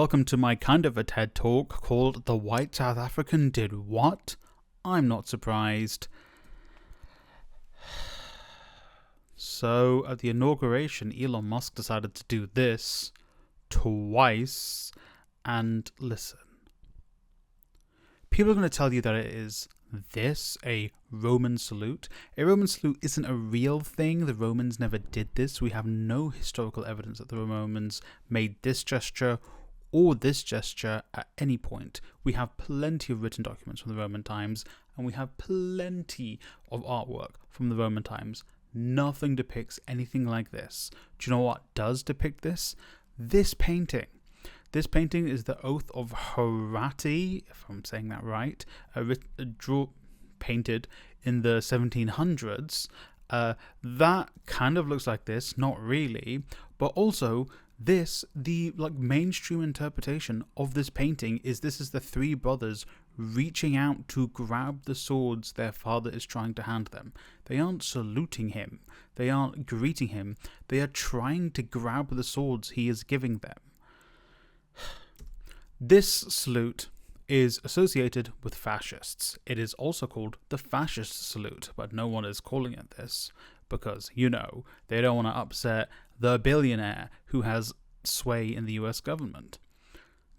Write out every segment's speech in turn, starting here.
Welcome to my kind of a TED Talk called The White South African Did What? I'm not surprised. So, at the inauguration, Elon Musk decided to do this twice. And listen, people are going to tell you that it is a Roman salute. A Roman salute isn't a real thing. The Romans never did this. We have no historical evidence that the Romans made this gesture or this gesture at any point. We have plenty of written documents from the Roman times, and we have plenty of artwork from the Roman times. Nothing depicts anything like this. Do you know what does depict this? This painting. This painting is the Oath of Horati, if I'm saying that right, painted in the 1700s. That kind of looks like this, not really, but also the mainstream interpretation of this painting is this is the three brothers reaching out to grab the swords their father is trying to hand them. They aren't saluting him. They aren't greeting him. They are trying to grab the swords he is giving them. This salute is associated with fascists. It is also called the fascist salute, but no one is calling it this because, they don't want to upset the billionaire who has sway in the US government.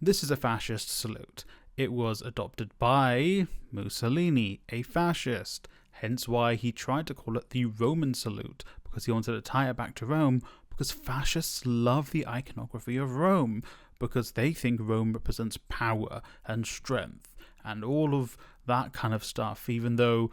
This is a fascist salute. It was adopted by Mussolini, a fascist, hence why he tried to call it the Roman salute, because he wanted to tie it back to Rome, because fascists love the iconography of Rome, because they think Rome represents power and strength and all of that kind of stuff, even though,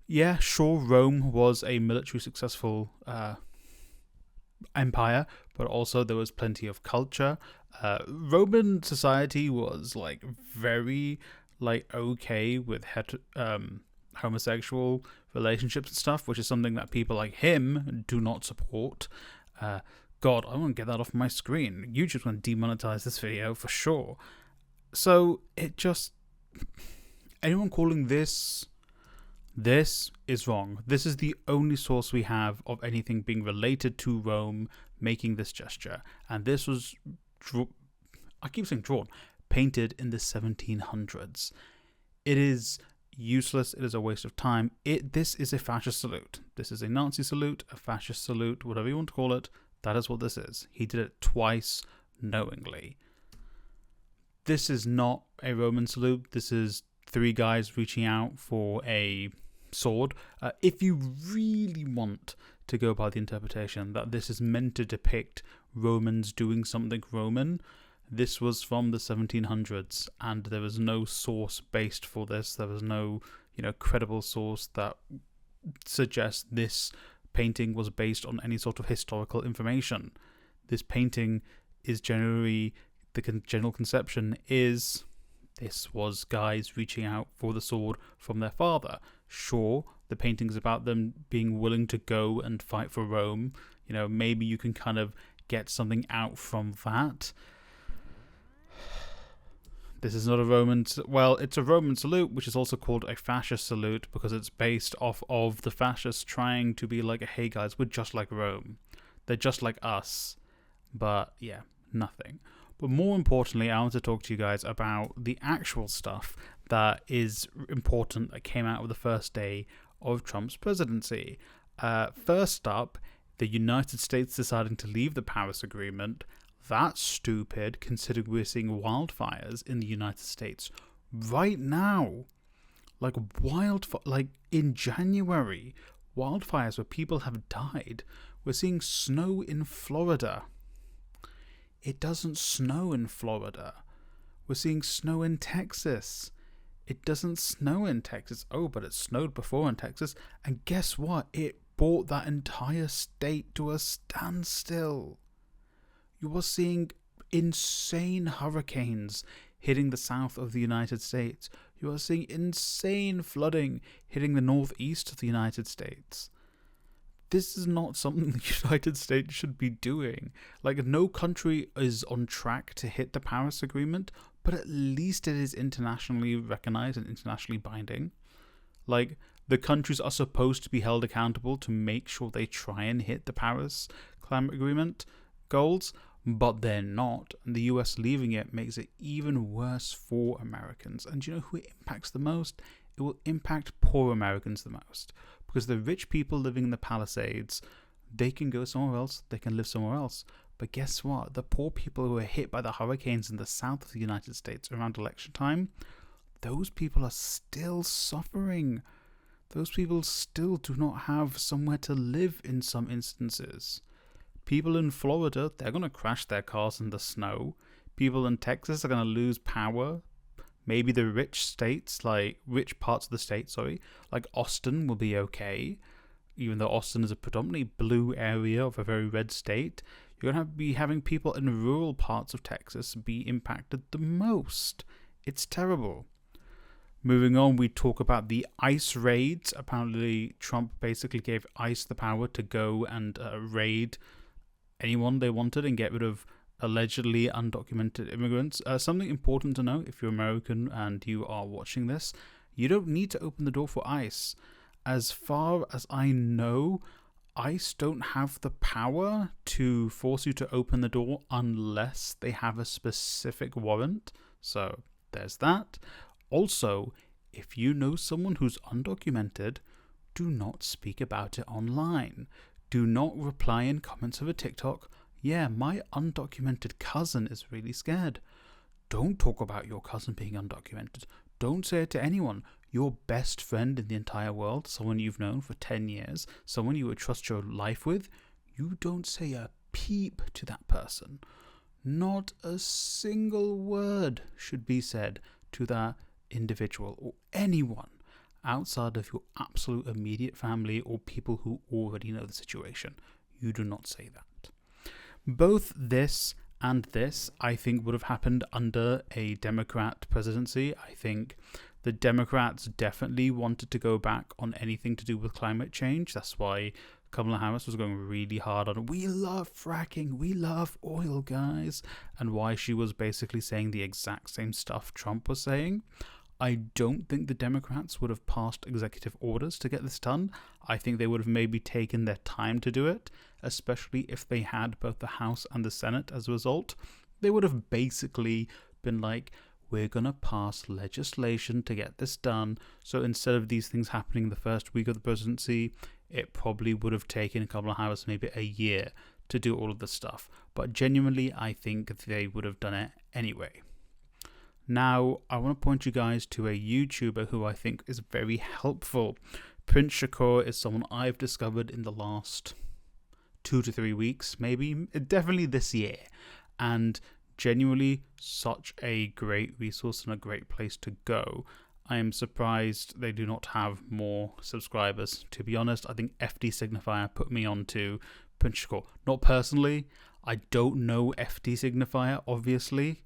yeah, sure, Rome was a military successful empire, but also there was plenty of culture. Roman society was very okay with homosexual relationships and stuff, which is something that people like him do not support. God, I want to get that off my screen. YouTube's going to demonetize this video for sure. So anyone calling this is wrong. This is the only source we have of anything being related to Rome making this gesture. And this was, painted in the 1700s. It is useless. It is a waste of time. This is a fascist salute. This is a Nazi salute, a fascist salute, whatever you want to call it. That is what this is. He did it twice knowingly. This is not a Roman salute. This is three guys reaching out for a sword. If you really want to go by the interpretation that this is meant to depict Romans doing something Roman, this was from the 1700s, and there was no source based for this. There was no, credible source that suggests this painting was based on any sort of historical information. This painting is generally, the general conception is this was guys reaching out for the sword from their father. Sure, the painting's about them being willing to go and fight for Rome. Maybe you can kind of get something out from that. This is not a Roman... Well, it's a Roman salute, which is also called a fascist salute because it's based off of the fascists trying to be like, hey guys, we're just like Rome. They're just like us. But, yeah, nothing. But more importantly, I want to talk to you guys about the actual stuff that is important that came out of the first day of Trump's presidency. First up, the United States deciding to leave the Paris Agreement. That's stupid, considering we're seeing wildfires in the United States right now. In January, wildfires where people have died. We're seeing snow in Florida. It doesn't snow in Florida. We're seeing snow in Texas. It doesn't snow in Texas. Oh, but it snowed before in Texas. And guess what? It brought that entire state to a standstill. You are seeing insane hurricanes hitting the south of the United States. You are seeing insane flooding hitting the northeast of the United States. This is not something the United States should be doing. No country is on track to hit the Paris Agreement, but at least it is internationally recognized and internationally binding. The countries are supposed to be held accountable to make sure they try and hit the Paris Climate Agreement goals, but they're not. And the US leaving it makes it even worse for Americans. And do you know who it impacts the most? It will impact poor Americans the most. Because the rich people living in the Palisades, they can go somewhere else, they can live somewhere else. But guess what? The poor people who are hit by the hurricanes in the south of the United States around election time, those people are still suffering. Those people still do not have somewhere to live in some instances. People in Florida, they're going to crash their cars in the snow. People in Texas are going to lose power. Maybe the rich parts of the state, like Austin will be okay. Even though Austin is a predominantly blue area of a very red state, you're going to be having people in rural parts of Texas be impacted the most. It's terrible. Moving on, we talk about the ICE raids. Apparently, Trump basically gave ICE the power to go and raid anyone they wanted and get rid of allegedly undocumented immigrants. Something important to know, if you're American and you are watching this, you don't need to open the door for ICE. As far as I know, ICE don't have the power to force you to open the door unless they have a specific warrant. So there's that. Also, if you know someone who's undocumented, do not speak about it online. Do not reply in comments of a TikTok, yeah, my undocumented cousin is really scared. Don't talk about your cousin being undocumented. Don't say it to anyone. Your best friend in the entire world, someone you've known for 10 years, someone you would trust your life with, you don't say a peep to that person. Not a single word should be said to that individual or anyone outside of your absolute immediate family or people who already know the situation. You do not say that. Both this and this, I think, would have happened under a Democrat presidency. I think the Democrats definitely wanted to go back on anything to do with climate change. That's why Kamala Harris was going really hard on, we love fracking, we love oil, guys, and why she was basically saying the exact same stuff Trump was saying. I don't think the Democrats would have passed executive orders to get this done. I think they would have maybe taken their time to do it, especially if they had both the House and the Senate as a result. They would have basically been like, we're going to pass legislation to get this done. So instead of these things happening the first week of the presidency, it probably would have taken Kamala Harris maybe a year to do all of this stuff. But genuinely, I think they would have done it anyway. Now, I want to point you guys to a YouTuber who I think is very helpful. Prince Shakur is someone I've discovered in the last 2 to 3 weeks, maybe, definitely this year. And genuinely such a great resource and a great place to go. I am surprised they do not have more subscribers. To be honest, I think FD Signifier put me on to Prince Shakur. Not personally. I don't know FD Signifier, obviously.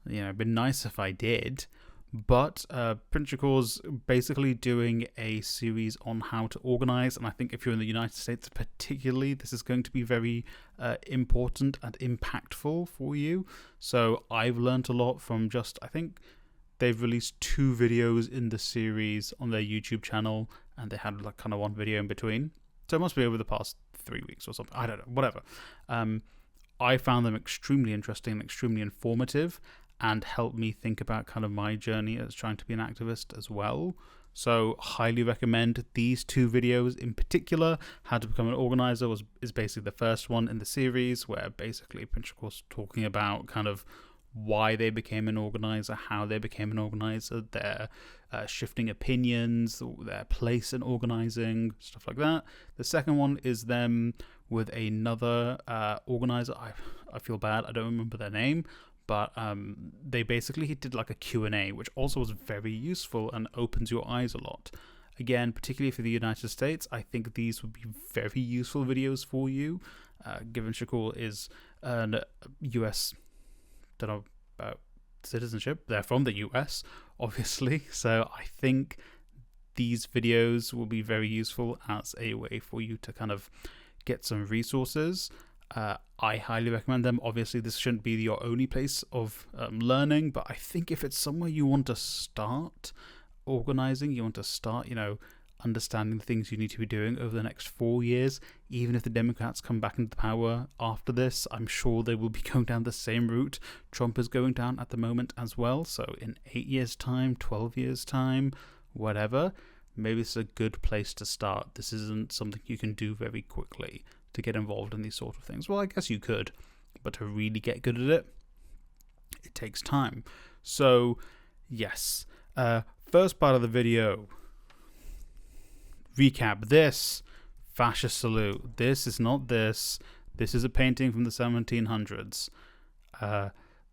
It'd been nice if I did. But Prince Shakur's basically doing a series on how to organize. And I think if you're in the United States particularly, this is going to be very important and impactful for you. So I've learned a lot from I think they've released 2 videos in the series on their YouTube channel. And they had like kind of one video in between. So it must be over the past 3 weeks or something. I don't know, whatever. I found them extremely interesting and extremely informative, and helped me think about kind of my journey as trying to be an activist as well. So highly recommend these 2 videos in particular. How to Become an Organizer is basically the first one in the series, where basically Prince Shakur's talking about kind of why they became an organizer, how they became an organizer, their shifting opinions, their place in organizing, stuff like that. The second one is them with another organizer. I feel bad, I don't remember their name, but they basically did like a Q&A, which also was very useful and opens your eyes a lot. Again, particularly for the United States, I think these would be very useful videos for you, given Shakur is a US, don't know about citizenship, they're from the US, obviously, so I think these videos will be very useful as a way for you to kind of get some resources. I highly recommend them. Obviously, this shouldn't be your only place of learning, but I think if it's somewhere you want to start organizing, you want to start, understanding the things you need to be doing over the next 4 years. Even if the Democrats come back into power after this, I'm sure they will be going down the same route Trump is going down at the moment as well. So in 8 years' time, 12 years' time, whatever, maybe it's a good place to start. This isn't something you can do very quickly to get involved in these sort of things. Well, I guess you could, but to really get good at it, it takes time. So, yes. First part of the video, recap this, fascist salute. This is not this. This is a painting from the 1700s.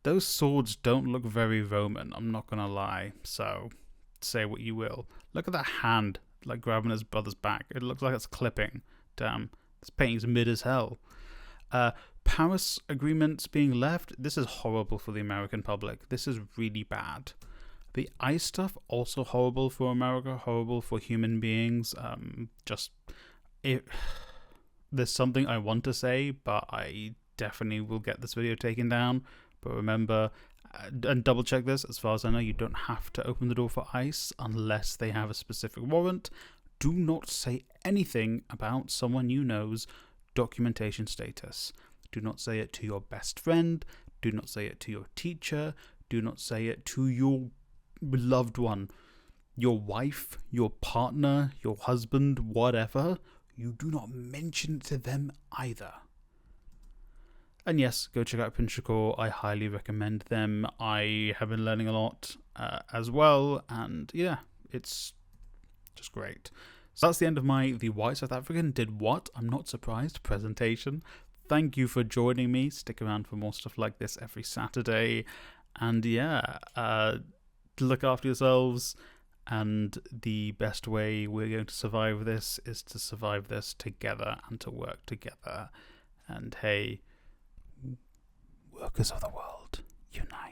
Those swords don't look very Roman, I'm not gonna lie, so say what you will. Look at that hand, like grabbing his brother's back. It looks like it's clipping. Damn, this painting's mid as hell. Paris agreements being left, this is horrible for the American public. This is really bad. The ICE stuff, also horrible for America, horrible for human beings. There's something I want to say, but I definitely will get this video taken down. But remember, and double check this, as far as I know, you don't have to open the door for ICE unless they have a specific warrant. Do not say anything about someone you know's documentation status. Do not say it to your best friend. Do not say it to your teacher. Do not say it to your loved one, your wife, your partner, your husband, whatever. You do not mention it to them either. And yes, go check out Pinchcore. I highly recommend them. I have been learning a lot as well, and yeah, it's just great. So that's the end of my The White South African Did What? I'm Not Surprised presentation. Thank you for joining me. Stick around for more stuff like this every Saturday. And yeah, look after yourselves. And the best way we're going to survive this is to survive this together and to work together. And hey, workers of the world, unite.